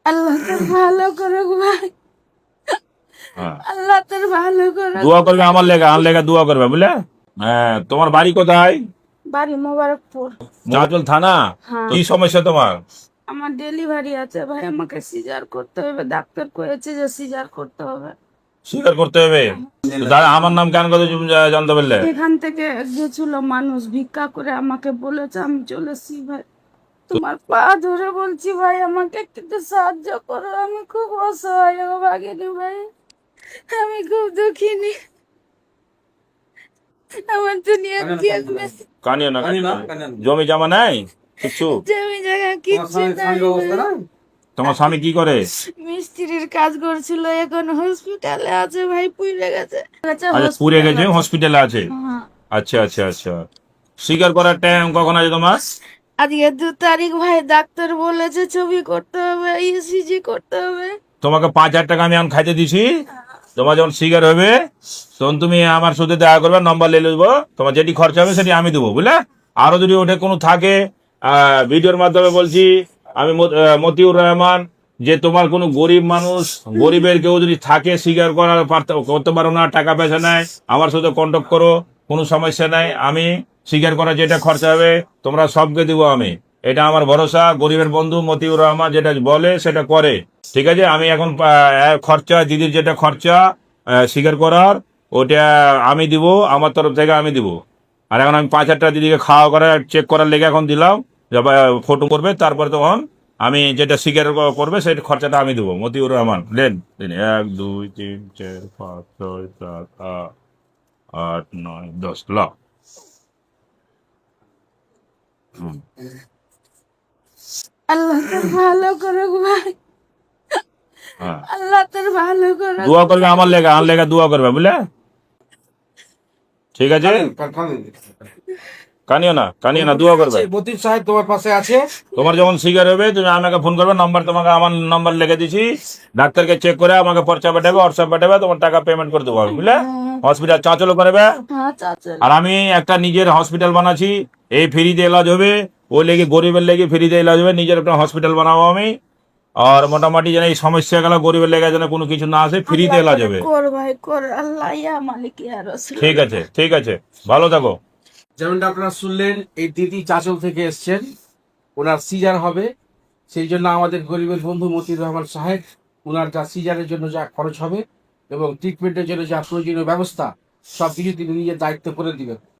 আল্লাহ তোর ভালো করুক ভাই, হ্যাঁ, আল্লাহ তোর ভালো করুক। দোয়া করবে আমার লেগা দোয়া করবে বুঝলে। হ্যাঁ, তোমার বাড়ি কোথায়? বাড়ি মোবারকপুর। চাঁচল থানা। হ্যাঁ, কি সমস্যা তোমার? আমার ডেলিভারি আছে ভাই, আমাকে সিজার করতে হবে, ডাক্তার কয়েছে যে সিজার করতে হবে। স্বীকার করতে হবে? তো দাদা আমার নাম কেন কথা জানতে পারলে? এখান থেকে গেছিল মানুষ ভিক্ষা করে, আমাকে বলেছে, আমি চলেছি ভাই। তোমার পা ধরে বলছি ভাই, আমাকে একটু সাহায্য করো, আমি খুব অসহায় ও ভাগিনি ভাই, আমি খুব দুঃখিনী, আমার দুনিয়া কানিও না, জমি জমা নাই কিছু? জমি জায়গা কিচ্ছু নাই ভাই। তোমার স্বামী কি করে? মিস্ত্রির কাজ করছিল, এখন হসপিটালে আছে ভাই, পুড়ে গেছে। আচ্ছা, পুড়ে গেছে, হসপিটালে আছে। হ্যাঁ। আচ্ছা আচ্ছা আচ্ছা, স্বীকার করার টাইম কখন আছে তোমার? আজকে 2 তারিখ ভাই, ডাক্তার বলেছে ছবি করতে হবে, ইসিজি করতে হবে। তোমাকে 5,000 টাকা আমি এখন খাইতে দিছি। তোমার যখন স্বীকার হবে তখন তুমি আমার সাথে দেখা করবে, নম্বর নিয়ে নেবো, তোমার যেটি খরচা হবে সেটি আমি দেবো বুঝলে। আরো যদি ওঠে কোনো থাকে, ভিডিওর মাধ্যমে বলছি, আমি মতিউর রহমান, যে তোমার কোনো গরিব মানুষ, গরিবের কেউ যদি থাকে, স্বীকার করতে পারো না, টাকা পয়সা নাই, আমার সাথে কন্ট্যাক্ট করো, কোনো সমস্যা নাই। আমি স্বীকার করা যেটা খরচা হবে তোমরা সবকে দিব আমি। এটা আমার ভরসা, গরিবের বন্ধু মতিউর রহমান যেটা বলে সেটা করে। ঠিক আছে, আমি এখন খরচা, দিদির যেটা খরচা স্বীকার করার, ওটা আমি দিব, আমার তরফ থেকে আমি দিব। আর এখন আমি 5,000 টাকা দিদিকে খাওয়া করার চেক করার লেগে এখন দিলাম, ফটো করবে, তারপরে তখন আমি যেটা স্বীকার করবে সেই খরচাটা আমি দেবো। মতিউর রহমান, লেন লেন, 1 2 3 4 5 6 7 8 9 10 ল। হুম। আল্লাহ তোর ভালো করুক ভাই, হ্যাঁ, আল্লাহ তোর ভালো করুক। দোয়া করবে আমার লেগা দোয়া করবে বুঝলে। ঠিক আছে, কানিও না, দোয়া করবে। মতিন সাহেব তোমার পাশে আছে। তোমার যখন স্বীকার হবে তুমি আমাকে ফোন করবে, নম্বর তোমাকে আমার নম্বর লিখে দিছি, ডাক্তারকে চেক করে আমাকে পর্চা পাঠাবে, হোয়াটসঅ্যাপ পাঠাবে, তোমার টাকা পেমেন্ট করে দেবো আমি বুঝলে। হসপিটাল চাঁচলও করবে। হ্যাঁ চাচা। আর আমি একটা নিজের হসপিটাল বানাচ্ছি, এই ফ্রিতে এলাজ হবে, ওই লেগে গরিবের লেগে ফ্রিতে এলাজ হবে, নিজের একটা হসপিটাল বানাবো আমি। আর মোটামুটি যেন এই সমস্যা গেল গরিবের লেগে যেন কোনো কিছু না আসে, ফ্রিতে এলাজ হবে। কর ভাই কর, আল্লাহ ইয়া মালিক ইয়া রাসূল। ঠিক আছে ঠিক আছে, ভালো থাকো। যেমনটা আপনারা শুনলেন, এই দিদি চাঁচল থেকে এসছেন, ওনার সিজার হবে। সেই জন্য আমাদের গরিবের বন্ধু মতিউর রহমান সাহেব ওনার যা সিজারের জন্য যা খরচ হবে এবং ট্রিটমেন্টের জন্য যা প্রয়োজনীয় ব্যবস্থা সবকিছু তিনি নিজের দায়িত্ব করে দিবেন।